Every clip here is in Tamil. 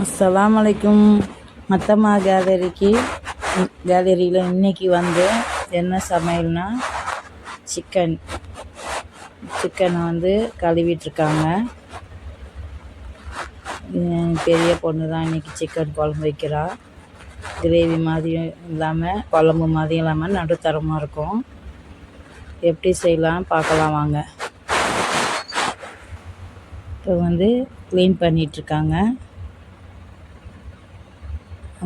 அஸ்ஸலாமு அலைக்கும். மத்தம்மா கேலரியில் இன்றைக்கி வந்து என்ன சமையல்னா சிக்கனை வந்து கழுவிட்டுருக்காங்க. பெரிய பொண்ணு தான் இன்றைக்கி சிக்கன் குழம்பு வைக்கிறா. கிரேவி மாதிரியும் இல்லாமல் குழம்பு மாதிரியும் இல்லாமல் நடுத்தரமாக இருக்கும். எப்படி செய்யலாம் பார்க்கலாம் வாங்க. இப்போ வந்து க்ளீன் பண்ணிகிட்ருக்காங்க.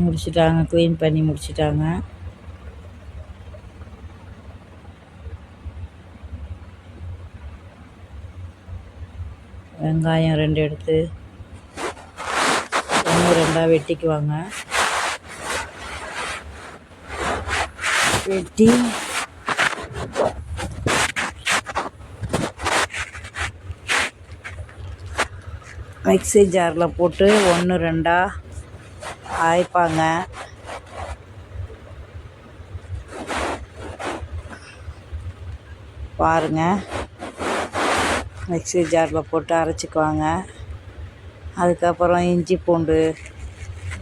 முடிச்சிட்டாங்க, க்ளீன் பண்ணி முடிச்சிட்டாங்க. வெங்காயம் 2 எடுத்து 1-2 வெட்டிக்குவாங்க. வெட்டி மிக்ஸி ஜாரில் போட்டு 1-2 அரைப்பாங்க. பாருங்கள், மிக்ஸி ஜாரில் போட்டு அரைச்சிக்குவாங்க. அதுக்கப்புறம் இஞ்சி பூண்டு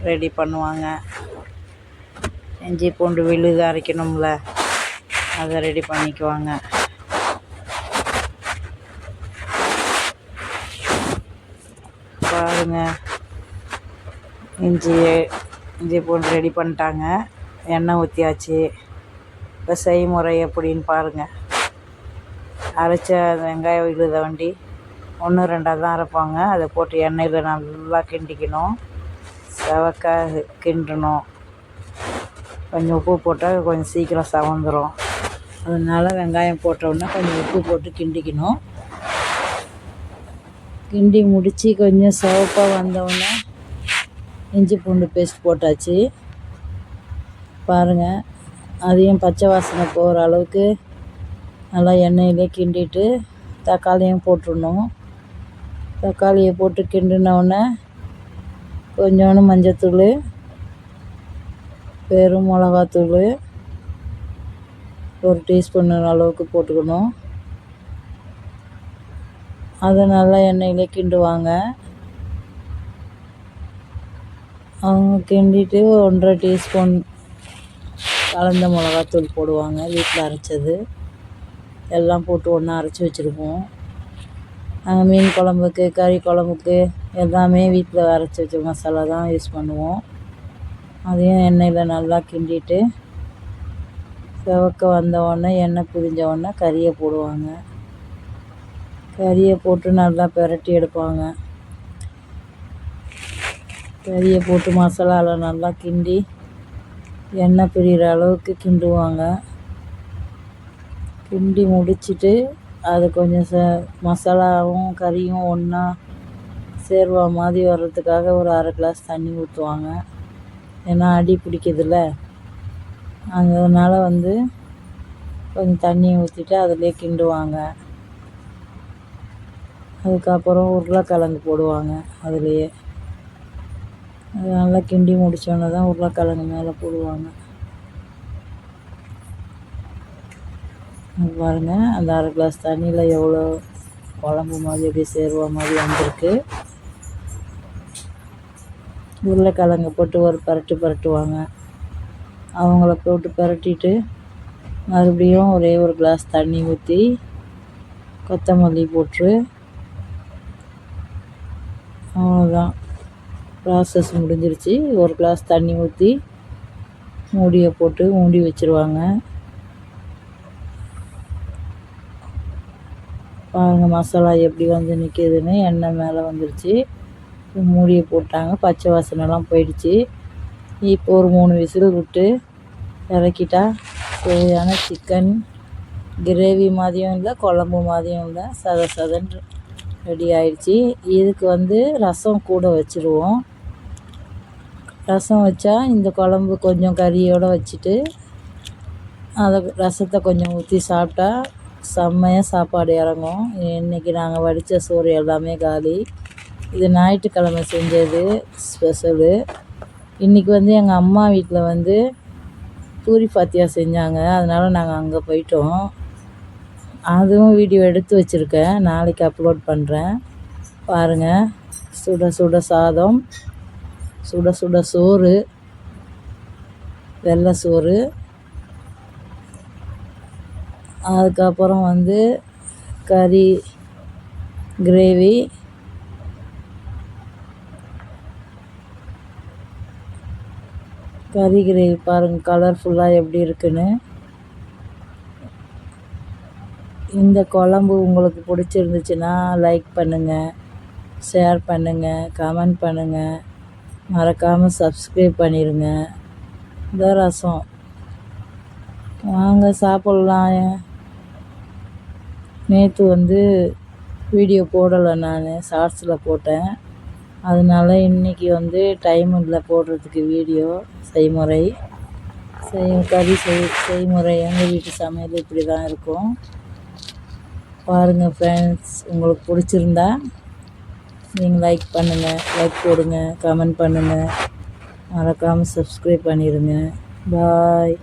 ரெடி பண்ணுவாங்க. இஞ்சி பூண்டு விழுது அரைக்கணும்ல, அதை ரெடி பண்ணிக்குவாங்க. பாருங்கள், இஞ்சி பூண்டு ரெடி பண்ணிட்டாங்க. எண்ணெய் ஊற்றியாச்சு. இப்போ செய்முறை எப்படின்னு பாருங்கள். அரைச்ச வெங்காயம் விழுத வண்டி 1-2 தான் அரைப்பாங்க. அதை போட்டு எண்ணெயில் நல்லா கிண்டிக்கணும். செவக்க கிண்டணும். கொஞ்சம் உப்பு போட்டால் கொஞ்சம் சீக்கிரம் செவந்துடும். அதனால் வெங்காயம் போட்டோன்னா கொஞ்சம் உப்பு போட்டு கிண்டிக்கணும். கிண்டி முடித்து கொஞ்சம் சிவப்பாக வந்தோடனே இஞ்சி பூண்டு பேஸ்ட் போட்டாச்சு. பாருங்கள், அதையும் பச்சை வாசனை போகிற அளவுக்கு நல்லா எண்ணெயிலே கிண்டிட்டு தக்காளியும் போட்டுடணும். தக்காளியை போட்டு கிண்டினோடனே கொஞ்சோண்டு மஞ்சத்தூள், வெறும் மிளகாத்தூள் 1 டீஸ்பூன் அளவுக்கு போட்டுக்கணும். அதை நல்லா எண்ணெயிலே கிண்டுவாங்க. அவங்க கிண்டிட்டு 1.5 டீஸ்பூன் கலந்த மிளகாத்தூள் போடுவாங்க. வீட்டில் அரைச்சது எல்லாம் போட்டு ஒன்றா அரைச்சி வச்சுருப்போம். நாங்கள் மீன் குழம்புக்கு, கறி குழம்புக்கு எல்லாமே வீட்டில் அரைச்சி வச்ச மசாலா தான் யூஸ் பண்ணுவோம். அதையும் எண்ணெயில் நல்லா கிண்டிட்டு செவக்க வந்தவுடனே எண்ணெய் பிரிஞ்சவுடனே கறியை போடுவாங்க. கறியை போட்டு நல்லா பிரட்டி எடுப்பாங்க. கறியை போட்டு மசாலாவில் நல்லா கிண்டி எண்ணெய் பிரிகிற அளவுக்கு கிண்டுவாங்க. கிண்டி முடிச்சுட்டு அது கொஞ்சம் மசாலாவும் கறியும் ஒன்றா சேர்வா மாதிரி வர்றதுக்காக ஒரு 1/2 கிளாஸ் தண்ணி ஊற்றுவாங்க. ஏன்னா அடி பிடிக்குதுல்ல, அதனால் வந்து கொஞ்சம் தண்ணியை ஊற்றிட்டு அதிலே கிண்டுவாங்க. அதுக்கப்புறம் உருளைக்கிழங்கு போடுவாங்க அதுலேயே. அது நல்லா கிண்டி முடித்தோன்னே தான் உருளைக்கிழங்கு மேலே போடுவாங்க. பாருங்கள், அந்த 1/2 கிளாஸ் தண்ணியில் எவ்வளோ குழம்பு மாதிரி அப்படியே சேர்வா மாதிரி வந்திருக்கு. உருளைக்கிழங்கு போட்டு ஒரு பரட்டுவாங்க. அவங்கள போட்டு பரட்டிட்டு மறுபடியும் ஒரே 1 கிளாஸ் தண்ணி ஊற்றி கொத்தமல்லி போட்டு அவ்வளோதான், ப்ராசஸ் முடிஞ்சிருச்சு. 1 கிளாஸ் தண்ணி ஊற்றி மூடியை போட்டு மூடி வச்சுருவாங்க. பாருங்கள், மசாலா எப்படி வந்து நிற்கிதுன்னு. எண்ணெய் மேலே வந்துருச்சு. மூடியை போட்டாங்க. பச்சை வாசனைலாம் போயிடுச்சு. இப்போ ஒரு 3 விசில் விட்டு இறக்கிட்டா சுவையான சிக்கன் கிரேவி மாதிரியும் இல்லை, குழம்பு மாதிரியும் இல்லை, சதன்னு ரெடி ஆயிடுச்சு. இதுக்கு வந்து ரசம் கூட வச்சுருவோம். ரசம் வச்சா இந்த குழம்பு கொஞ்சம் கறியோடு வச்சுட்டு அதை ரசத்தை கொஞ்சம் ஊற்றி சாப்பிட்டா செம்மையாக சாப்பாடு இறங்கும். இன்றைக்கி நாங்கள் வடித்த சோறு எல்லாமே காலி. இது ஞாயிற்றுக்கிழமை செஞ்சது ஸ்பெஷலு. இன்றைக்கி வந்து எங்கள் அம்மா வீட்டில் வந்து பூரி ஃபாத்தியா செஞ்சாங்க. அதனால் நாங்கள் அங்கே போயிட்டோம். அதுவும் வீடியோ எடுத்து வச்சுருக்கேன், நாளைக்கு அப்லோட் பண்ணுறேன். பாருங்கள், சுட சுட சாதம், சுட சுட சோறு, வெள்ளை சோறு. அதுக்கப்புறம் வந்து கறி கிரேவி, பாருங்கள் கலர்ஃபுல்லாக எப்படி இருக்குன்னு. இந்த குழம்பு உங்களுக்கு பிடிச்சிருந்துச்சுன்னா லைக் பண்ணுங்கள், ஷேர் பண்ணுங்கள், கமெண்ட் பண்ணுங்கள், மறக்காமல் சப்ஸ்கிரைப் பண்ணிடுங்க. இந்த ரசம் வாங்க சாப்பிட்லாம். நேற்று வந்து வீடியோ போடலை, நான் ஷார்ட்ஸில் போட்டேன். அதனால் இன்றைக்கி வந்து டைம் இல்லை போடுறதுக்கு வீடியோ செய்முறை. கறி செய்முறை எங்கள் வீட்டு சமையல் இப்படி தான் இருக்கும். பாருங்கள் ஃப்ரெண்ட்ஸ், உங்களுக்கு பிடிச்சிருந்தா நீங்கள் லைக் பண்ணுங்கள், லைக் போடுங்க, கமெண்ட் பண்ணுங்கள், மறக்காமல் சப்ஸ்கிரைப் பண்ணிடுங்க. பாய்.